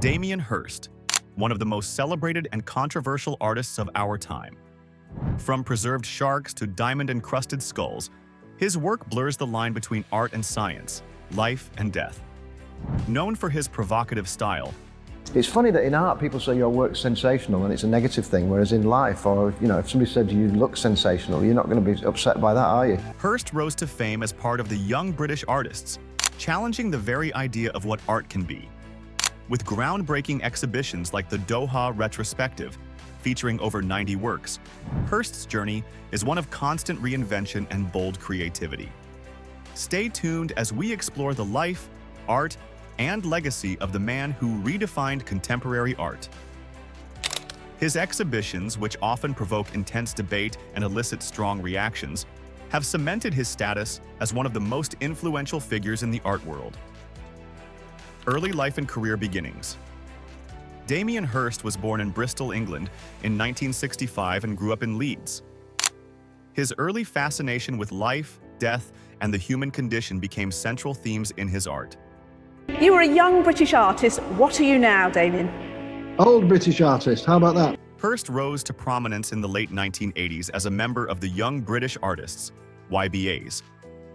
Damien Hirst, one of the most celebrated and controversial artists of our time. From preserved sharks to diamond-encrusted skulls, his work blurs the line between art and science, life and death. Known for his provocative style, it's funny that in art people say your work's sensational and it's a negative thing, whereas in life, or if somebody said you look sensational, you're not going to be upset by that, are you? Hirst rose to fame as part of the young British artists, challenging the very idea of what art can be. With groundbreaking exhibitions like the Doha Retrospective, featuring over 90 works, Hirst's journey is one of constant reinvention and bold creativity. Stay tuned as we explore the life, art, and legacy of the man who redefined contemporary art. His exhibitions, which often provoke intense debate and elicit strong reactions, have cemented his status as one of the most influential figures in the art world. Early life and career beginnings. Damien Hirst was born in Bristol, England in 1965 and grew up in Leeds. His early fascination with life, death, and the human condition became central themes in his art. You were a young British artist. What are you now, Damien? Old British artist, how about that? Hirst rose to prominence in the late 1980s as a member of the Young British Artists, YBAs,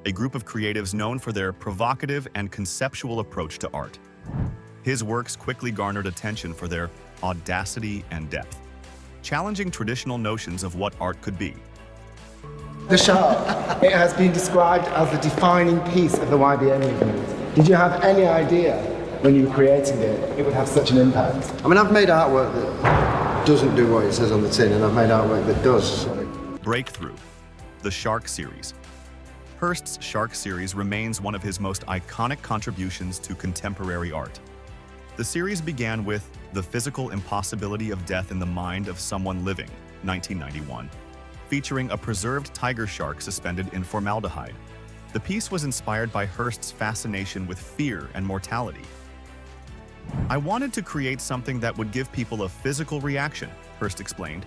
a group of creatives known for their provocative and conceptual approach to art. His works quickly garnered attention for their audacity and depth, challenging traditional notions of what art could be. The shark, it has been described as the defining piece of the YBA movement. Did you have any idea when you were creating it would have such an impact? I mean, I've made artwork that doesn't do what it says on the tin, and I've made artwork that does. Breakthrough, the Shark series. Hirst's Shark series remains one of his most iconic contributions to contemporary art. The series began with The Physical Impossibility of Death in the Mind of Someone Living, 1991, featuring a preserved tiger shark suspended in formaldehyde. The piece was inspired by Hirst's fascination with fear and mortality. "I wanted to create something that would give people a physical reaction," Hirst explained.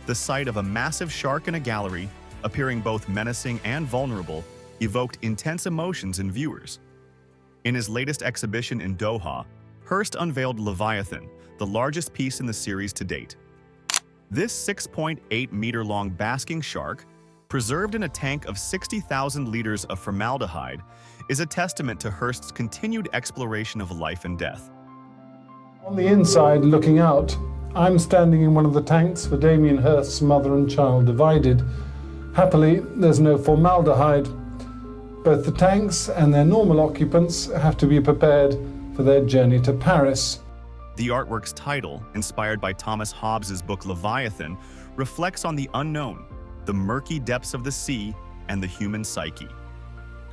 The sight of a massive shark in a gallery, appearing both menacing and vulnerable, evoked intense emotions in viewers. In his latest exhibition in Doha, Hirst unveiled Leviathan, the largest piece in the series to date. This 6.8-meter-long basking shark, preserved in a tank of 60,000 liters of formaldehyde, is a testament to Hirst's continued exploration of life and death. On the inside, looking out, I'm standing in one of the tanks for Damien Hirst's mother and child divided. Happily, there's no formaldehyde. Both the tanks and their normal occupants have to be prepared for their journey to Paris. The artwork's title, inspired by Thomas Hobbes's book Leviathan, reflects on the unknown, the murky depths of the sea, and the human psyche.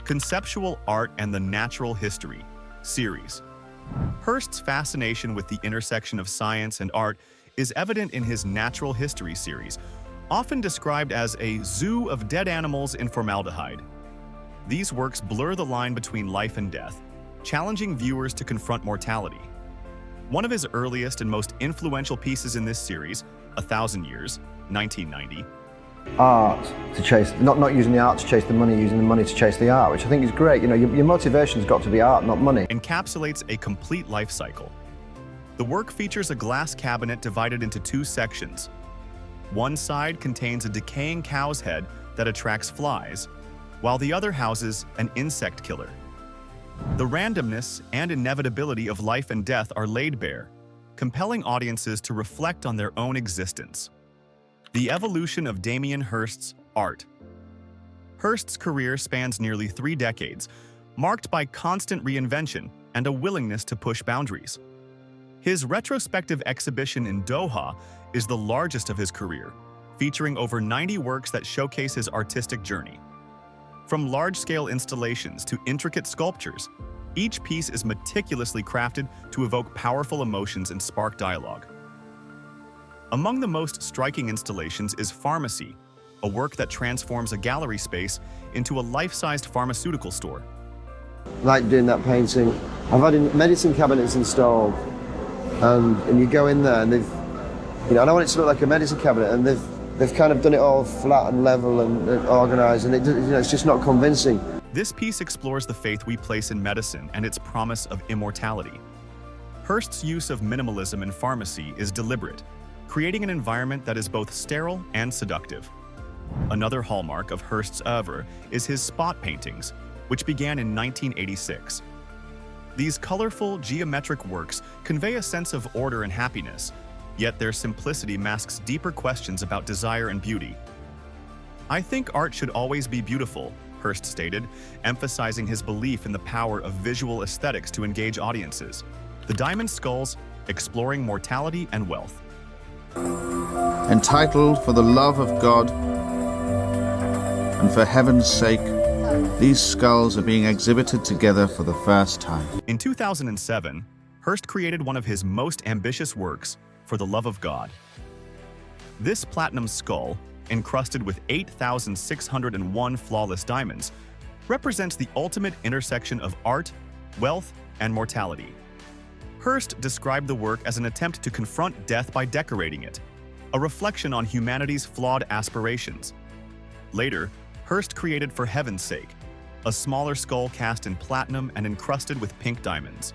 Conceptual Art and the Natural History series. Hirst's fascination with the intersection of science and art is evident in his Natural History series, often described as a zoo of dead animals in formaldehyde. These works blur the line between life and death, challenging viewers to confront mortality. One of his earliest and most influential pieces in this series, 1,000 Years, 1990, Art to chase, not using the art to chase the money, using the money to chase the art, which I think is great. Your motivation's got to be art, not money. encapsulates a complete life cycle. The work features a glass cabinet divided into two sections. One side contains a decaying cow's head that attracts flies, while the other houses an insect killer. The randomness and inevitability of life and death are laid bare, compelling audiences to reflect on their own existence. The evolution of Damien Hirst's art. Hirst's career spans nearly 3 decades, marked by constant reinvention and a willingness to push boundaries. His retrospective exhibition in Doha is the largest of his career, featuring over 90 works that showcase his artistic journey. From large-scale installations to intricate sculptures, each piece is meticulously crafted to evoke powerful emotions and spark dialogue. Among the most striking installations is Pharmacy, a work that transforms a gallery space into a life-sized pharmaceutical store. Like doing that painting, I've had medicine cabinets installed, and you go in there and they've, and I want it to look like a medicine cabinet, and they've kind of done it all flat and level and organised, and it's just not convincing. This piece explores the faith we place in medicine and its promise of immortality. Hirst's use of minimalism in pharmacy is deliberate, creating an environment that is both sterile and seductive. Another hallmark of Hirst's oeuvre is his spot paintings, which began in 1986. These colorful, geometric works convey a sense of order and happiness, yet their simplicity masks deeper questions about desire and beauty. "I think art should always be beautiful," Hirst stated, emphasizing his belief in the power of visual aesthetics to engage audiences. The Diamond Skulls, Exploring Mortality and Wealth. Entitled For the Love of God and for Heaven's Sake, these skulls are being exhibited together for the first time. In 2007, Hirst created one of his most ambitious works, For the Love of God. This platinum skull, encrusted with 8,601 flawless diamonds, represents the ultimate intersection of art, wealth, and mortality. Hirst described the work as an attempt to confront death by decorating it, a reflection on humanity's flawed aspirations. Later, Hirst created For Heaven's Sake, a smaller skull cast in platinum and encrusted with pink diamonds.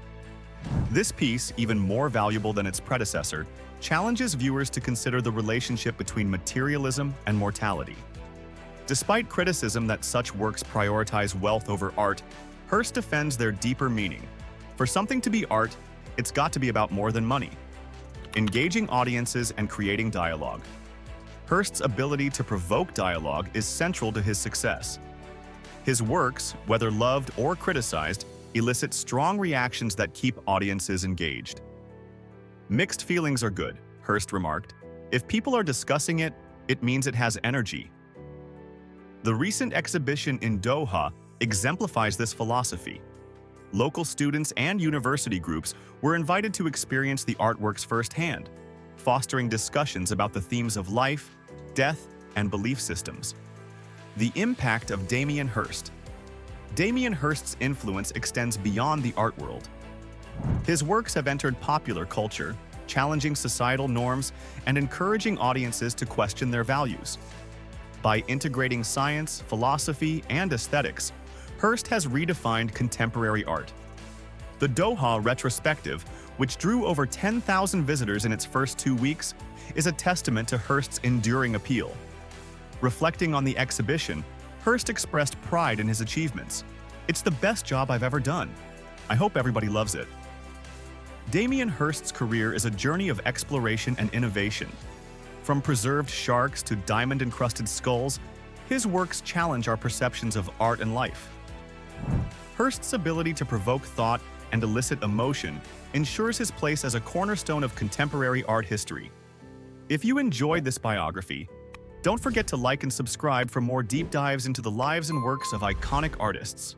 This piece, even more valuable than its predecessor, challenges viewers to consider the relationship between materialism and mortality. Despite criticism that such works prioritize wealth over art, Hirst defends their deeper meaning. For something to be art, it's got to be about more than money. Engaging audiences and creating dialogue. Hirst's ability to provoke dialogue is central to his success. His works, whether loved or criticized, elicit strong reactions that keep audiences engaged. "Mixed feelings are good," Hirst remarked. "If people are discussing it, it means it has energy." The recent exhibition in Doha exemplifies this philosophy. Local students and university groups were invited to experience the artworks firsthand, fostering discussions about the themes of life, death, and belief systems. The impact of Damien Hirst. Damien Hirst's influence extends beyond the art world. His works have entered popular culture, challenging societal norms and encouraging audiences to question their values. By integrating science, philosophy, and aesthetics, Hirst has redefined contemporary art. The Doha retrospective, which drew over 10,000 visitors in its first 2 weeks, is a testament to Hirst's enduring appeal. Reflecting on the exhibition, Hirst expressed pride in his achievements. "It's the best job I've ever done. I hope everybody loves it." Damien Hirst's career is a journey of exploration and innovation. From preserved sharks to diamond-encrusted skulls, his works challenge our perceptions of art and life. Hirst's ability to provoke thought and elicit emotion ensures his place as a cornerstone of contemporary art history. If you enjoyed this biography, don't forget to like and subscribe for more deep dives into the lives and works of iconic artists.